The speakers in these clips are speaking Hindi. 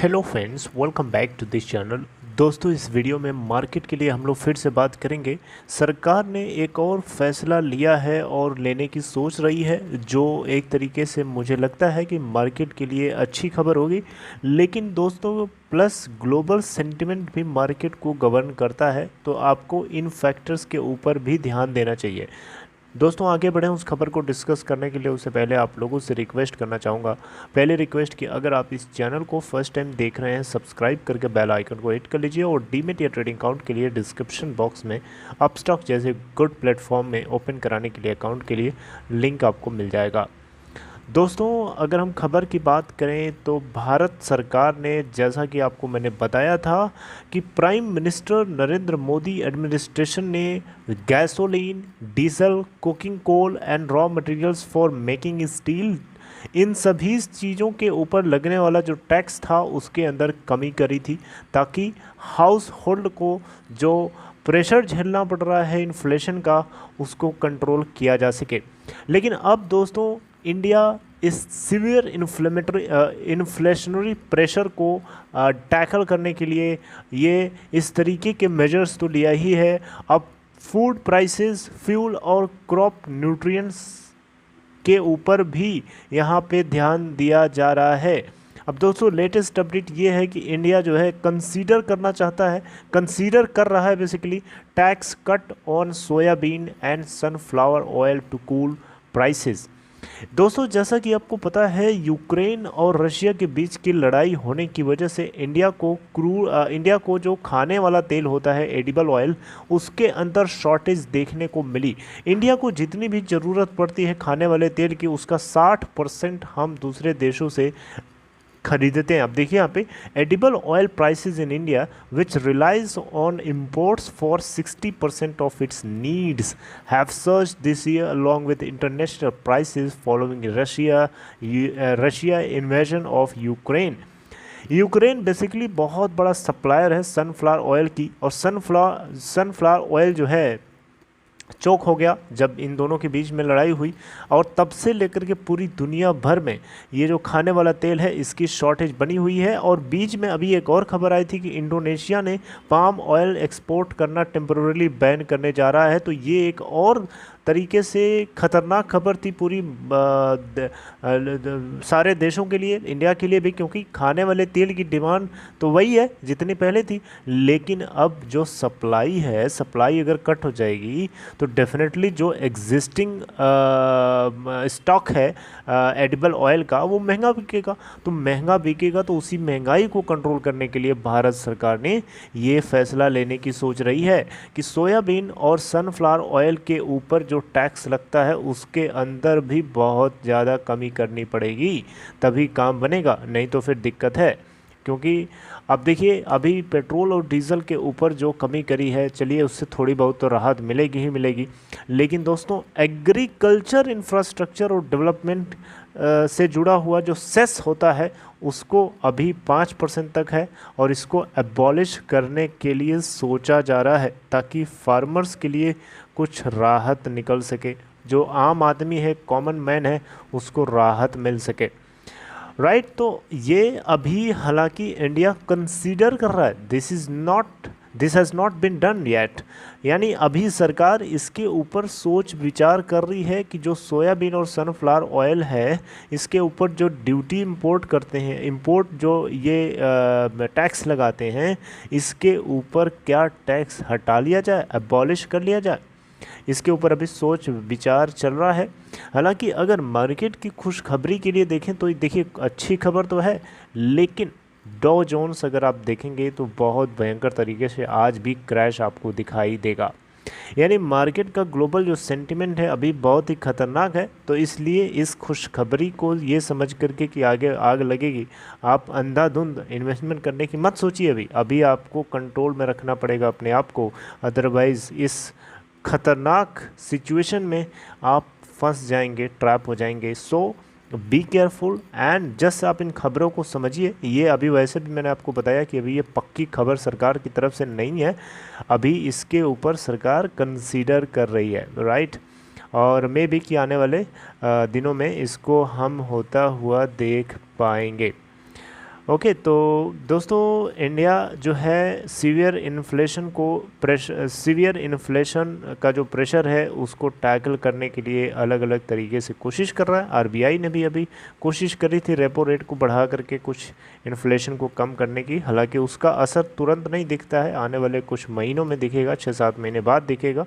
Hello friends, welcome back to this channel. दोस्तों, इस वीडियो में मार्केट के लिए हम लोग फिर से बात करेंगे। सरकार ने एक और फैसला लिया है और लेने की सोच रही है, जो एक तरीके से मुझे लगता है कि मार्केट के लिए अच्छी खबर होगी। लेकिन दोस्तों, प्लस ग्लोबल सेंटिमेंट भी मार्केट को गवर्न करता है, तो आपको इन फैक्टर्स के ऊपर भी ध्यान देना चाहिए। दोस्तों, आगे बढ़ें उस खबर को डिस्कस करने के लिए, उससे पहले आप लोगों से रिक्वेस्ट करना चाहूँगा। पहले रिक्वेस्ट कि अगर आप इस चैनल को फर्स्ट टाइम देख रहे हैं, सब्सक्राइब करके बेल आइकन को हिट कर लीजिए और डीमेट या ट्रेडिंग अकाउंट के लिए डिस्क्रिप्शन बॉक्स में अपस्टॉक जैसे गुड प्लेटफॉर्म में ओपन कराने के लिए अकाउंट के लिए लिंक आपको मिल जाएगा। दोस्तों, अगर हम खबर की बात करें तो भारत सरकार ने, जैसा कि आपको मैंने बताया था कि prime minister Narendra Modi administration ने gasoline, diesel, cooking coal and raw materials for making steel, इन सभी चीज़ों के ऊपर लगने वाला जो टैक्स था उसके अंदर कमी करी थी, ताकि हाउस होल्ड को जो प्रेशर झेलना पड़ रहा है इन्फ्लेशन का, उसको कंट्रोल किया जा सके। लेकिन अब दोस्तों, इंडिया इस सीवियर इन्फ्लेशनरी प्रेशर को टैकल करने के लिए ये इस तरीके के मेजर्स तो लिया ही है। अब फूड प्राइसेस, फ्यूल और क्रॉप न्यूट्रिएंट्स के ऊपर भी यहाँ पे ध्यान दिया जा रहा है। अब दोस्तों, लेटेस्ट अपडेट ये है कि इंडिया जो है कंसीडर कर रहा है basically tax cut on soyabean and sunflower oil to cool prices. दोस्तों, जैसा कि आपको पता है, यूक्रेन और रशिया के बीच की लड़ाई होने की वजह से इंडिया को जो खाने वाला तेल होता है, एडिबल ऑयल, उसके अंदर शॉर्टेज देखने को मिली। इंडिया को जितनी भी ज़रूरत पड़ती है खाने वाले तेल की, उसका 60% हम दूसरे देशों से खरीदते हैं। अब देखिए यहाँ पे, edible oil prices in India which relies on imports for 60% of its needs have surged this year along with international prices following Russia invasion of Ukraine. Ukraine basically बहुत बड़ा सप्लायर है सनफ्लावर ऑयल की, और सनफ्लावर ऑयल जो है चौक हो गया जब इन दोनों के बीच में लड़ाई हुई, और तब से लेकर के पूरी दुनिया भर में ये जो खाने वाला तेल है, इसकी शॉर्टेज बनी हुई है। और बीच में अभी एक और खबर आई थी कि इंडोनेशिया ने पाम ऑयल एक्सपोर्ट करना टेम्पररी बैन करने जा रहा है। तो ये एक और तरीके से खतरनाक खबर थी पूरी सारे देशों के लिए, इंडिया के लिए भी, क्योंकि खाने वाले तेल की डिमांड तो वही है जितनी पहले थी, लेकिन अब जो सप्लाई अगर कट हो जाएगी तो डेफिनेटली जो एग्जिस्टिंग स्टॉक है एडिबल ऑयल का, वो महंगा बिकेगा। तो उसी महंगाई को कंट्रोल करने के लिए भारत सरकार ने ये फैसला लेने की सोच रही है कि सोयाबीन और सनफ्लावर ऑयल के ऊपर जो टैक्स लगता है उसके अंदर भी बहुत ज़्यादा कमी करनी पड़ेगी, तभी काम बनेगा, नहीं तो फिर दिक्कत है। क्योंकि अब देखिए, अभी पेट्रोल और डीजल के ऊपर जो कमी करी है, चलिए उससे थोड़ी बहुत तो राहत मिलेगी ही मिलेगी। लेकिन दोस्तों, एग्रीकल्चर इंफ्रास्ट्रक्चर और डेवलपमेंट से जुड़ा हुआ जो सेस होता है, उसको अभी 5% तक है, और इसको एबॉलिश करने के लिए सोचा जा रहा है, ताकि फार्मर्स के लिए कुछ राहत निकल सके, जो आम आदमी है, कॉमन मैन है, उसको राहत मिल सके। राइट, तो ये अभी हालांकि इंडिया कंसीडर कर रहा है, this has not been done yet, यानी अभी सरकार इसके ऊपर सोच विचार कर रही है कि जो सोयाबीन और सनफ्लावर ऑयल है, इसके ऊपर जो ड्यूटी इंपोर्ट करते हैं, इंपोर्ट जो ये टैक्स लगाते हैं, इसके ऊपर क्या टैक्स हटा लिया जाए, अबॉलिश कर लिया जाए। इसके ऊपर अभी सोच विचार चल रहा है। हालांकि अगर मार्केट की खुशखबरी के लिए देखें तो देखिए, अच्छी खबर तो है, लेकिन डॉ जोन्स अगर आप देखेंगे तो बहुत भयंकर तरीके से आज भी क्रैश आपको दिखाई देगा। यानी मार्केट का ग्लोबल जो सेंटिमेंट है अभी बहुत ही खतरनाक है। तो इसलिए इस खुशखबरी को ये समझ करके कि आगे आग लगेगी, आप अंधाधुंध इन्वेस्टमेंट करने की मत सोचिए। अभी आपको कंट्रोल में रखना पड़ेगा अपने आप को, अदरवाइज़ इस खतरनाक सिचुएशन में आप फंस जाएंगे, ट्रैप हो जाएंगे। सो बी केयरफुल एंड जस्ट आप इन खबरों को समझिए। ये अभी वैसे भी मैंने आपको बताया कि अभी ये पक्की खबर सरकार की तरफ से नहीं है, अभी इसके ऊपर सरकार कंसीडर कर रही है, राइट। और मे बी कि आने वाले दिनों में इसको हम होता हुआ देख पाएंगे। ओके, तो दोस्तों इंडिया जो है सीवियर इन्फ्लेशन का जो प्रेशर है उसको टैकल करने के लिए अलग अलग तरीके से कोशिश कर रहा है। आरबीआई ने भी अभी कोशिश करी थी रेपो रेट को बढ़ा करके कुछ इन्फ्लेशन को कम करने की, हालांकि उसका असर तुरंत नहीं दिखता है, आने वाले कुछ महीनों में दिखेगा, 6-7 महीने बाद दिखेगा।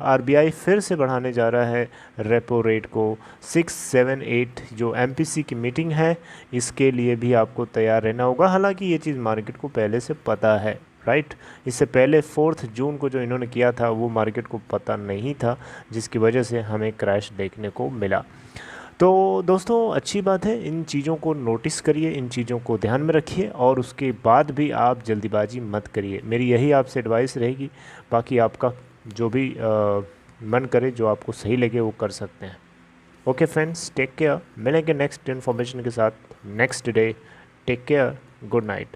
आरबीआई फिर से बढ़ाने जा रहा है रेपो रेट को 6, 7, 8। जो एमपीसी की मीटिंग है इसके लिए भी आपको तैयार रहना होगा। हालांकि ये चीज़ मार्केट को पहले से पता है, राइट। इससे पहले 4 जून को जो इन्होंने किया था वो मार्केट को पता नहीं था, जिसकी वजह से हमें क्रैश देखने को मिला। तो दोस्तों अच्छी बात है, इन चीज़ों को नोटिस करिए, इन चीज़ों को ध्यान में रखिए और उसके बाद भी आप जल्दीबाजी मत करिए, मेरी यही आपसे एडवाइस रहेगी। बाकी आपका जो भी मन करे, जो आपको सही लगे वो कर सकते हैं। ओके फ्रेंड्स, टेक केयर, मिलेंगे नेक्स्ट इन्फॉर्मेशन के साथ next day. Take care, good night.